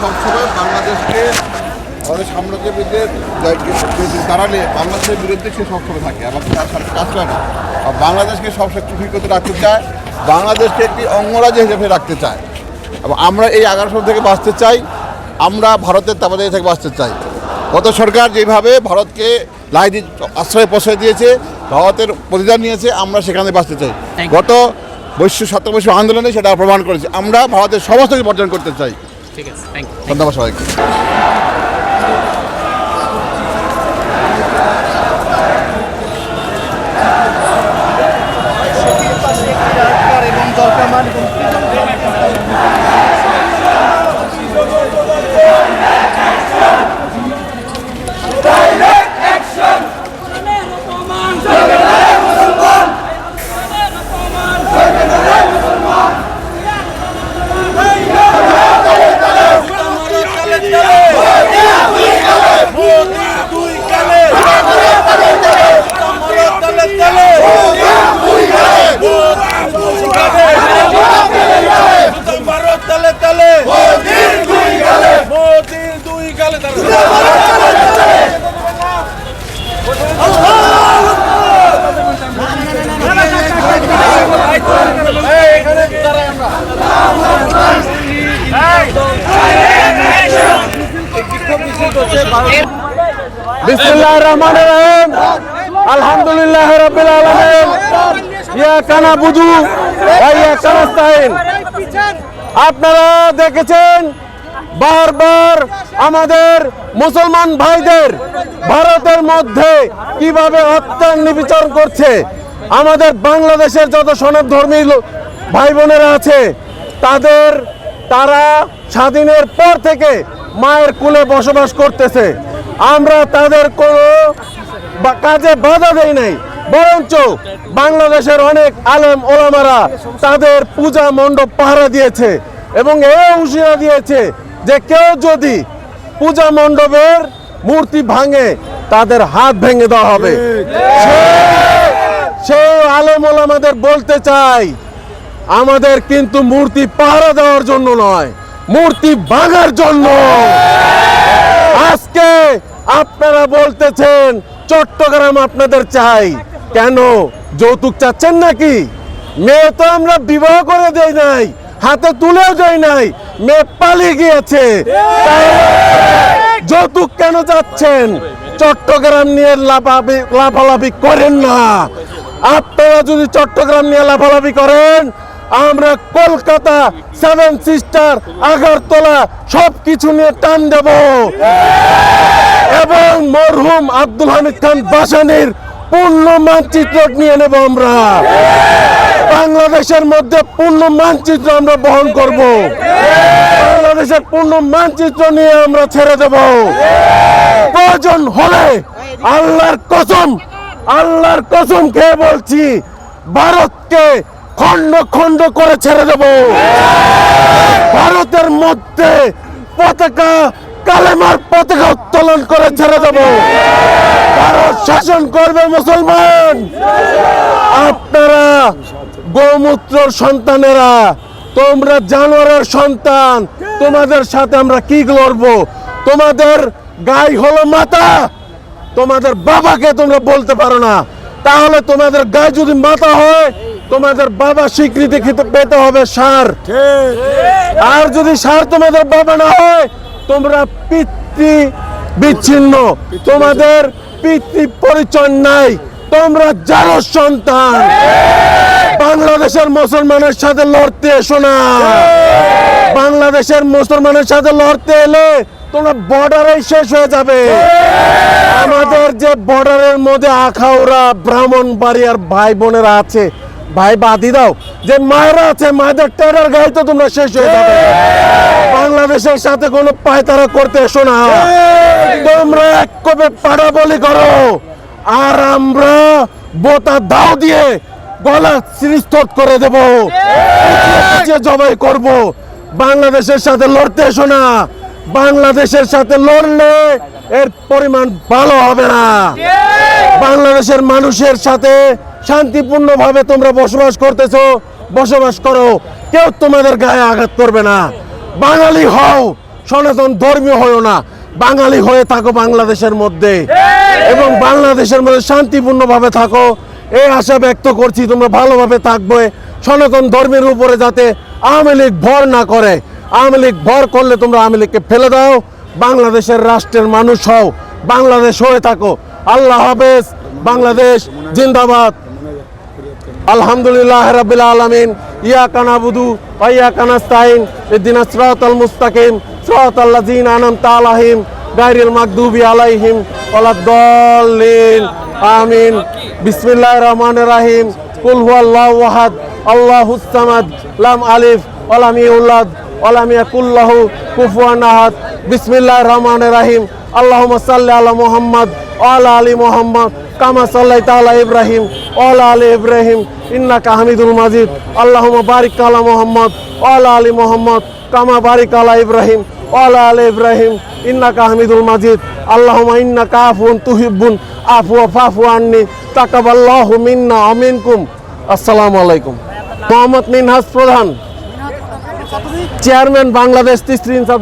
সবসময় বাংলাদেশকে আমাদের সাম্রাজ্যবিদের দাঁড়ালে বাংলাদেশের বিরুদ্ধে সে সবসময় থাকে, আবার তার সাথে কাজ করে না। আর বাংলাদেশকে সবসময় সুরক্ষিত রাখতে চায়, বাংলাদেশকে একটি অঙ্গরাজ্য হিসেবে রাখতে চায়। এবং আমরা এই 1100 থেকে বাঁচতে চাই, আমরা ভারতের তাবাদারি থেকে বাঁচতে চাই। গত সরকার যেভাবে ভারতকে লাইদি আশ্রয় প্রশ্রয় দিয়েছে, ভারতের প্রতিদান নিয়েছে, আমরা সেখানে বাঁচতে চাই। গত 70 আন্দোলনে সেটা প্রমাণ করেছে। আমরা ভারতের সমস্ত কিছু বর্জন করতে চাই। ঠিক আছে, থ্যাংক ইউ। ধন্যবাদ সবাইকে। বিসমিল্লাহির রহমানির রহিম। আলহামদুলিল্লাহি রাব্বিল আলামিন। ইয়াকা নাবুদু ওয়া ইয়াকা নাস্তাইন। আপনারা দেখেছেন বারবার আমাদের মুসলমান ভাইদের ভারতের মধ্যে কিভাবে হত্যা নির্যাতন করছে। আমাদের বাংলাদেশের যত সনাতনধর্মী ভাই বোনেরা আছে তারা স্বাধীনের পর থেকে মায়ের কোলে বসবাস করতেছে। আমরা তাদের কোনো কাজে বাধা দেই নাই, বরঞ্চ বাংলাদেশের অনেক আলেম ওলামারা তাদের পূজা মণ্ডপ পাহারা দিয়েছে এবং এও হুঁশিয়ারি দিয়েছে যে কেউ যদি পূজা মণ্ডপের মূর্তি ভাঙে তাদের হাত ভেঙে দেওয়া হবে। সেই আলেম ওলামাদের বলতে চাই, আমাদের কিন্তু মূর্তি পাহারা দেওয়ার জন্য নয়, মূর্তি ভাঙার জন্য। আজকে আপনারা বলতেছেন চট্টগ্রাম আপনাদের চাই, কেন যৌতুক চাচ্ছেন নাকি? মেয়ে তো আমরা বিবাহ করে দেই নাই, হাতে তুলেও দেই নাই, মেয়ে পালিয়ে গিয়েছে, যৌতুক কেন চাচ্ছেন? চট্টগ্রাম নিয়ে লাফালাফি করেন না। আপনারা যদি চট্টগ্রাম নিয়ে লাফালাফি করেন, আমরা কলকাতা, 7 সিস্টার, আগরতলা সবকিছু নিয়ে টান দেব এবং মরহুম আব্দুল হামিদ খান ভাসানীর পূর্ণ মানচিত্র নিয়ে নেব। আমরা বাংলাদেশের মধ্যে পূর্ণ মানচিত্র আমরা বহন করব, বাংলাদেশের পূর্ণ মানচিত্র নিয়ে আমরা ছেড়ে দেব। প্রয়োজন হলে আল্লাহর কসম খেয়ে বলছি, ভারতকে খন্ড খন্ড করে ছেড়ে দেব। ভারতের মধ্যে পতাকা, কালেমার পতাকা উত্তোলন করে ছেড়ে দেব। ভারত শাসন করবে মুসলমান। আপনারা গোমূত্র সন্তানেরা, তোমরা জানোয়ারের সন্তান, তোমাদের সাথে আমরা কি লড়বো? তোমাদের গায়ে হলো মাথা, তোমাদের বাবাকে তোমরা বলতে পারো না, তাহলে তোমাদের গায়ে যদি মাথা হয় তোমাদের বাবা স্বীকৃতি পেতে হবে ষাঁড়। আর যদি ষাঁড় তোমাদের বাবা না হয়, তোমরা পিতৃ বিচ্ছিন্ন, তোমাদের পিতৃ পরিচয় নাই, তোমরা জারজ সন্তান। বাংলাদেশের মুসলমানের সাথে লড়তে এসো না। বাংলাদেশের মুসলমানের সাথে লড়তে এলে তোমরা বর্ডারে শেষ হয়ে যাবে। আমাদের যে বর্ডারের মধ্যে আখাউড়া, ব্রাহ্মণবাড়িয়ার ভাই বোনেরা আছে, ভাই বাদি দাও, যে মায়েরা আছে, মায়েদের টেরার গায়ে তো তোমরা শেষ হয়ে যাবে। বাংলাদেশের সাথে কোনো পায়তারা করতে এসো না। তোমরা এক কবে পাড়া বলি করো, আর আমরা বোতা দাও দিয়ে গলা সিরিস্তত করে দেব, জবাই করব। বাংলাদেশের সাথে লড়তে এসো না। বাংলাদেশের সাথে লড়লে এর পরিমাণ ভালো হবে না। বাংলাদেশের মানুষের সাথে শান্তিপূর্ণভাবে তোমরা বসবাস করতেছো, বসবাস করো, কেউ তোমাদের গায়ে আঘাত করবে না। বাঙালি হও, সনাতন ধর্মীয় হয়েও না, বাঙালি হয়ে থাকো বাংলাদেশের মধ্যে এবং বাংলাদেশের মধ্যে শান্তিপূর্ণভাবে থাকো। এই আশা ব্যক্ত করছি তোমরা ভালোভাবে থাকবে। সনাতন ধর্মের উপরে যাতে আওয়ামী লীগ ভর না করে, আওয়ামী লীগ ভর করলে তোমরা আওয়ামী লীগকে ফেলে দাও, বাংলাদেশের রাষ্ট্রের মানুষ হও, বাংলাদেশ হয়ে থাকো। আল্লাহ হাফেজ। বাংলাদেশ জিন্দাবাদ। আলহামদুলিল্লাহ রাব্বিল আলামিন। ইয়াকা নাবুদু ওয়া ইয়াকা নাস্তাইন। ইহদিনাস সিরাতাল মুস্তাকিম সিরাতাল লাযিনা আনআমতা আলাইহিম গায়রিল মাগদুবি আলাইহিম ওয়ালাদ-দাল্লিন। আমিন। বিসমিল্লাহির রহমানির রহিম। কুল হুয়াল্লাহু আহাদ আল্লাহুস সামাদ লাম আলিফ ওয়া লাম ইউলাদ ওয়া লাম ইয়াকুল লাহু কুফুয়ান আহাদ। বিসমিল্লাহির রহমানির রহিম। আল্লাহুম্মা সাল্লি আলা মুহাম্মদ ওয়া আলা আলি মুহাম্মদ কামা সাল্লাইতা আলা ইব্রাহিম ওয়া আলা আলি ইব্রাহিম ইন্নাকা হামিদুল মাজিদ। আল্লাহুম্মা বারিক আলা মুহাম্মদ ওয়া আলা আলি মুহাম্মদ কামা বারিক আলা ইব্রাহিম ওয়া আলা আলি ইব্রাহিম ইন্নাকা হামিদুল মাজিদ। আল্লাহুম্মা ইন্নাকা আফুন তুহিব্বুন আফওয়া ফাফু আন্নি তাকাবাল্লাহু মিন্না ওয়া মিনকুম। আসসালামু আলাইকুম। মোহাম্মদ মিনহাজ প্রধান, চেয়ারম্যান বাংলাদেশ তিসরি ইনসাফ।